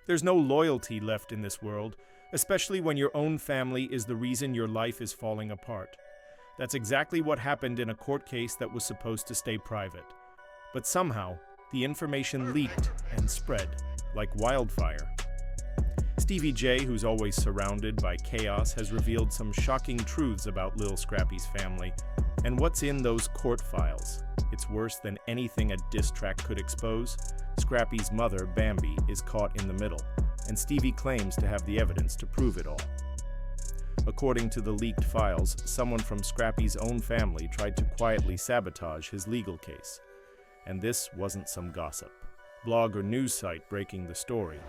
There's no loyalty left in this world, especially when your own family is the reason your life is falling apart. That's exactly what happened in a court case that was supposed to stay private. But somehow, the information leaked and spread like wildfire. Stevie J, who's always surrounded by chaos, has revealed some shocking truths about Lil Scrappy's family and what's in those court files. It's worse than anything a diss track could expose. Scrappy's mother, Bambi, is caught in the middle, and Stevie claims to have the evidence to prove it all. According to the leaked files, someone from Scrappy's own family tried to quietly sabotage his legal case. And this wasn't some gossip, blog or news site breaking the story.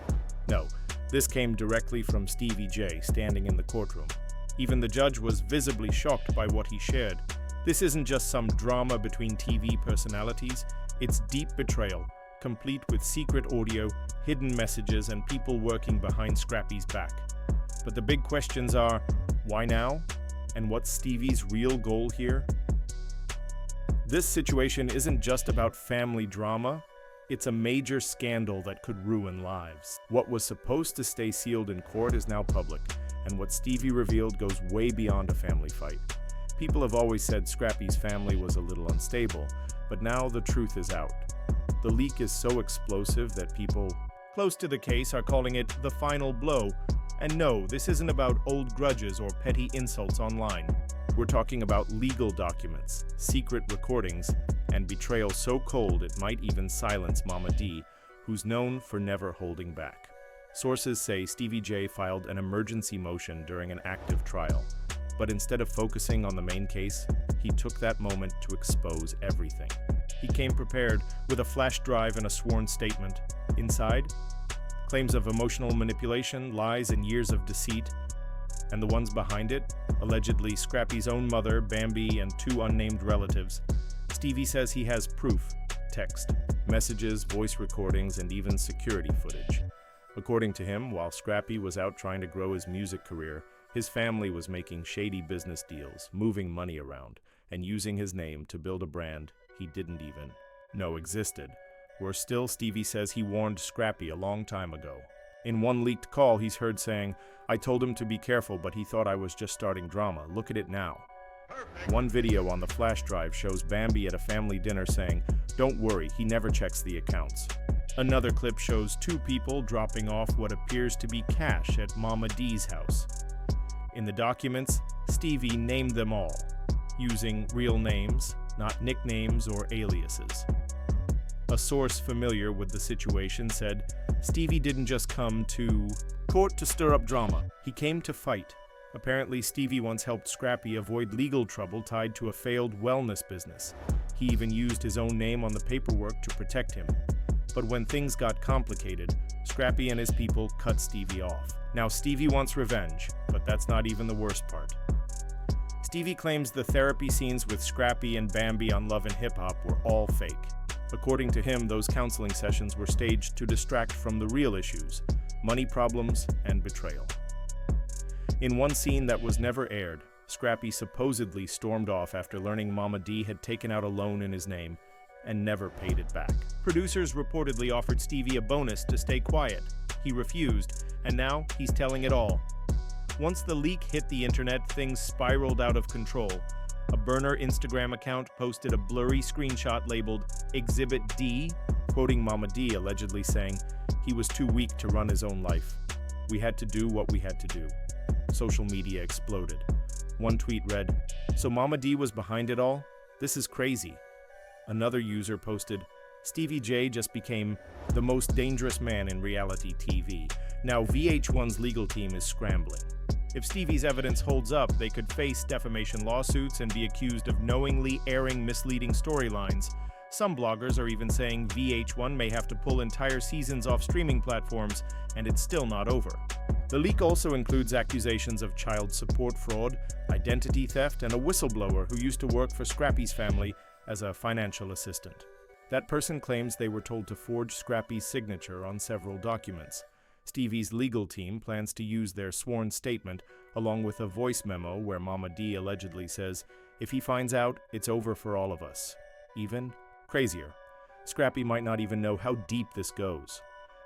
No, this came directly from Stevie J standing in the courtroom. Even the judge was visibly shocked by what he shared. This isn't just some drama between TV personalities, it's deep betrayal, complete with secret audio, hidden messages, and people working behind Scrappy's back. But the big questions are, why now? And what's Stevie's real goal here? This situation isn't just about family drama, it's a major scandal that could ruin lives. What was supposed to stay sealed in court is now public, and what Stevie revealed goes way beyond a family fight. People have always said Scrappy's family was a little unstable, but now the truth is out. The leak is so explosive that people close to the case are calling it the final blow. And no, this isn't about old grudges or petty insults online. We're talking about legal documents, secret recordings, and betrayal so cold it might even silence Mama D, who's known for never holding back. Sources say Stevie J filed an emergency motion during an active trial, but instead of focusing on the main case, he took that moment to expose everything. He came prepared with a flash drive and a sworn statement. Inside, claims of emotional manipulation, lies, and years of deceit. And the ones behind it, allegedly Scrappy's own mother, Bambi, and 2 unnamed relatives. Stevie says he has proof, text, messages, voice recordings, and even security footage. According to him, while Scrappy was out trying to grow his music career, his family was making shady business deals, moving money around, and using his name to build a brand he didn't even know existed. Worse still, Stevie says he warned Scrappy a long time ago. In one leaked call, he's heard saying, "I told him to be careful, but he thought I was just starting drama. Look at it now." Perfect. One video on the flash drive shows Bambi at a family dinner saying, "Don't worry, he never checks the accounts." Another clip shows 2 people dropping off what appears to be cash at Mama D's house. In the documents, Stevie named them all, using real names, not nicknames or aliases. A source familiar with the situation said, Stevie didn't just come to court to stir up drama. He came to fight. Apparently, Stevie once helped Scrappy avoid legal trouble tied to a failed wellness business. He even used his own name on the paperwork to protect him. But when things got complicated, Scrappy and his people cut Stevie off. Now Stevie wants revenge, but that's not even the worst part. Stevie claims the therapy scenes with Scrappy and Bambi on Love and Hip Hop were all fake. According to him, those counseling sessions were staged to distract from the real issues, money problems and betrayal. In one scene that was never aired, Scrappy supposedly stormed off after learning Mama D had taken out a loan in his name and never paid it back. Producers reportedly offered Stevie a bonus to stay quiet. He refused, and now he's telling it all. Once the leak hit the internet, things spiraled out of control. A burner Instagram account posted a blurry screenshot labeled Exhibit D, quoting Mama D, allegedly saying, "He was too weak to run his own life. We had to do what we had to do." Social media exploded. One tweet read, "So Mama D was behind it all? This is crazy." Another user posted, "Stevie J just became the most dangerous man in reality TV. Now VH1's legal team is scrambling." If Stevie's evidence holds up, they could face defamation lawsuits and be accused of knowingly airing misleading storylines. Some bloggers are even saying VH1 may have to pull entire seasons off streaming platforms, and it's still not over. The leak also includes accusations of child support fraud, identity theft, and a whistleblower who used to work for Scrappy's family as a financial assistant. That person claims they were told to forge Scrappy's signature on several documents. Stevie's legal team plans to use their sworn statement along with a voice memo where Mama D allegedly says, "If he finds out, it's over for all of us." Even crazier, Scrappy might not even know how deep this goes.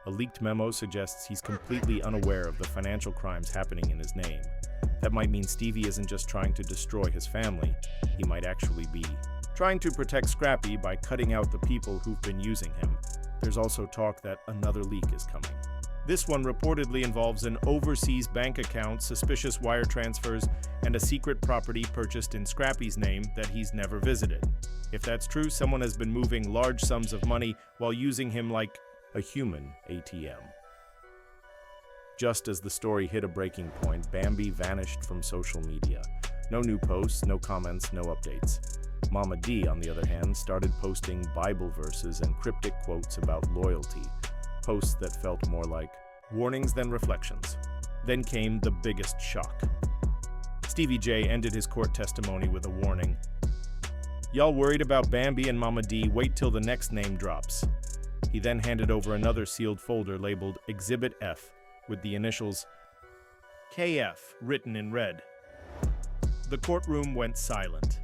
A leaked memo suggests he's completely unaware of the financial crimes happening in his name. That might mean Stevie isn't just trying to destroy his family, he might actually be trying to protect Scrappy by cutting out the people who've been using him. There's also talk that another leak is coming. This one reportedly involves an overseas bank account, suspicious wire transfers, and a secret property purchased in Scrappy's name that he's never visited. If that's true, someone has been moving large sums of money while using him like a human ATM. Just as the story hit a breaking point, Bambi vanished from social media. No new posts, no comments, no updates. Mama D, on the other hand, started posting Bible verses and cryptic quotes about loyalty, posts that felt more like warnings than reflections. Then came the biggest shock. Stevie J ended his court testimony with a warning. "Y'all worried about Bambi and Mama D, wait till the next name drops." He then handed over another sealed folder labeled Exhibit F with the initials KF written in red. The courtroom went silent.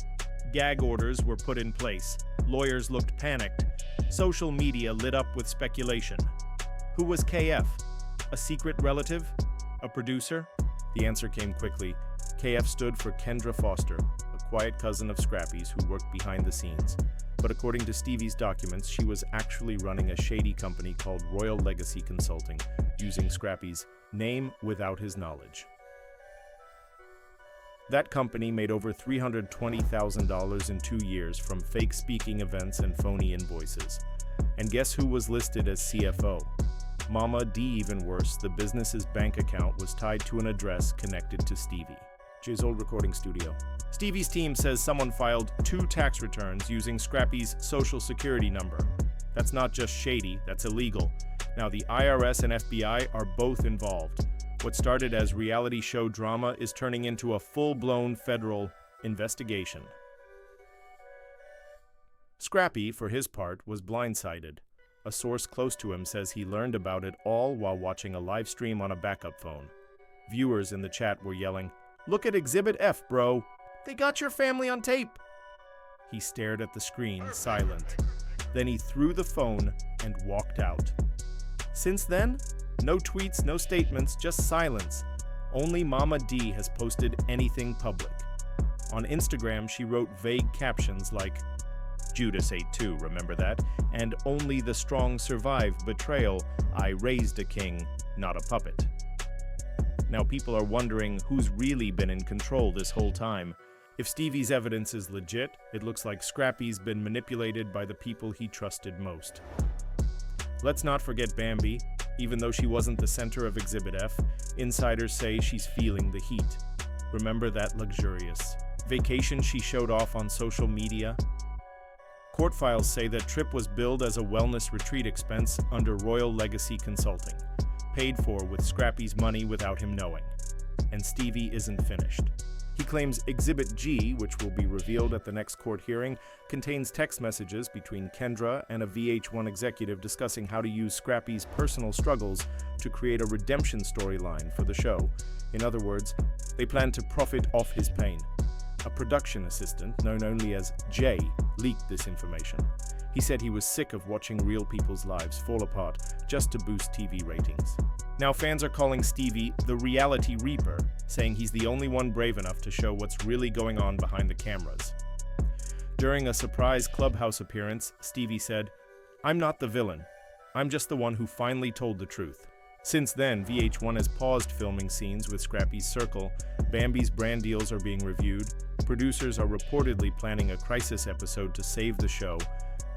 Gag orders were put in place. Lawyers looked panicked. Social media lit up with speculation. Who was KF? A secret relative? A producer? The answer came quickly. KF stood for Kendra Foster, a quiet cousin of Scrappy's who worked behind the scenes. But according to Stevie's documents, she was actually running a shady company called Royal Legacy Consulting, using Scrappy's name without his knowledge. That company made over $320,000 in 2 years from fake speaking events and phony invoices. And guess who was listed as CFO? Mama D. Even worse, the business's bank account was tied to an address connected to Stevie. Jay's old recording studio. Stevie's team says someone filed 2 tax returns using Scrappy's social security number. That's not just shady, that's illegal. Now the IRS and FBI are both involved. What started as reality show drama is turning into a full-blown federal investigation. Scrappy, for his part, was blindsided. A source close to him says he learned about it all while watching a live stream on a backup phone. Viewers in the chat were yelling, "Look at Exhibit F, bro! They got your family on tape!" He stared at the screen, silent. Then he threw the phone and walked out. Since then, no tweets, no statements, just silence. Only Mama D has posted anything public. On Instagram, she wrote vague captions like, "Judas ate too, remember that? And only the strong survive betrayal. I raised a king, not a puppet." Now people are wondering who's really been in control this whole time. If Stevie's evidence is legit, it looks like Scrappy's been manipulated by the people he trusted most. Let's not forget Bambi. Even though she wasn't the center of Exhibit F, insiders say she's feeling the heat. Remember that luxurious vacation she showed off on social media? Court files say that trip was billed as a wellness retreat expense under Royal Legacy Consulting, paid for with Scrappy's money without him knowing. And Stevie isn't finished. He claims Exhibit G, which will be revealed at the next court hearing, contains text messages between Kendra and a VH1 executive discussing how to use Scrappy's personal struggles to create a redemption storyline for the show. In other words, they plan to profit off his pain. A production assistant, known only as Jay, leaked this information. He said he was sick of watching real people's lives fall apart just to boost TV ratings. Now fans are calling Stevie the Reality Reaper, saying he's the only one brave enough to show what's really going on behind the cameras. During a surprise Clubhouse appearance, Stevie said, "I'm not the villain. I'm just the one who finally told the truth." Since then, VH1 has paused filming scenes with Scrappy's circle, Bambi's brand deals are being reviewed, producers are reportedly planning a crisis episode to save the show,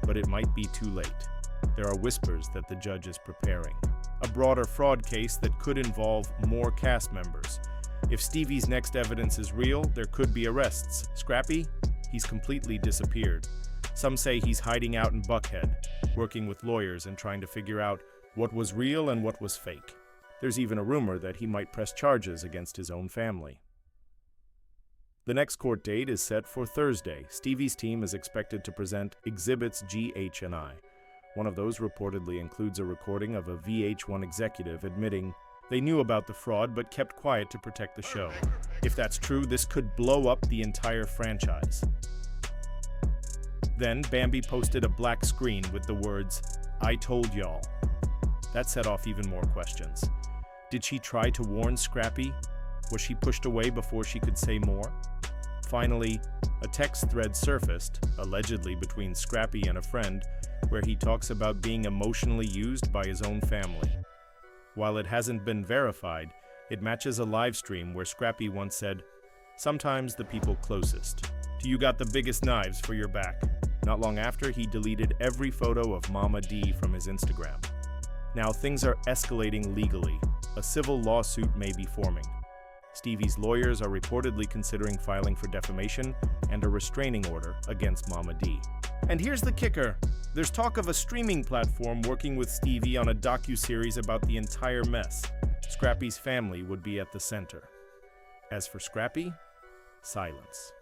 but it might be too late. There are whispers that the judge is preparing a broader fraud case that could involve more cast members. If Stevie's next evidence is real, there could be arrests. Scrappy? He's completely disappeared. Some say he's hiding out in Buckhead, working with lawyers and trying to figure out what was real and what was fake. There's even a rumor that he might press charges against his own family. The next court date is set for Thursday. Stevie's team is expected to present Exhibits G, H, and I. One of those reportedly includes a recording of a VH1 executive admitting they knew about the fraud but kept quiet to protect the show. If that's true, this could blow up the entire franchise. Then, Bambi posted a black screen with the words, "I told y'all." That set off even more questions. Did she try to warn Scrappy? Was she pushed away before she could say more? Finally, a text thread surfaced, allegedly between Scrappy and a friend, where he talks about being emotionally used by his own family. While it hasn't been verified, it matches a live stream where Scrappy once said, "Sometimes the people closest. You got the biggest knives for your back." Not long after, he deleted every photo of Mama D from his Instagram. Now things are escalating legally. A civil lawsuit may be forming. Stevie's lawyers are reportedly considering filing for defamation and a restraining order against Mama D. And here's the kicker. There's talk of a streaming platform working with Stevie on a docuseries about the entire mess. Scrappy's family would be at the center. As for Scrappy, silence.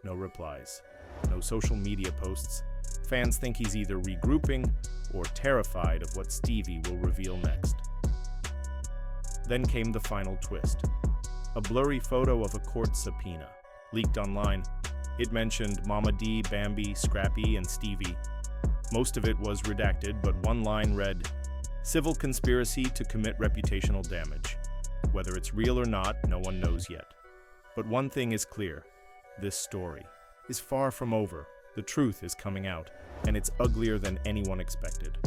No replies. No social media posts. Fans think he's either regrouping or terrified of what Stevie will reveal next. Then came the final twist. A blurry photo of a court subpoena. Leaked online, it mentioned Mama D, Bambi, Scrappy, and Stevie. Most of it was redacted, but one line read, "Civil conspiracy to commit reputational damage." Whether it's real or not, no one knows yet. But one thing is clear. This story is far from over. The truth is coming out, and it's uglier than anyone expected.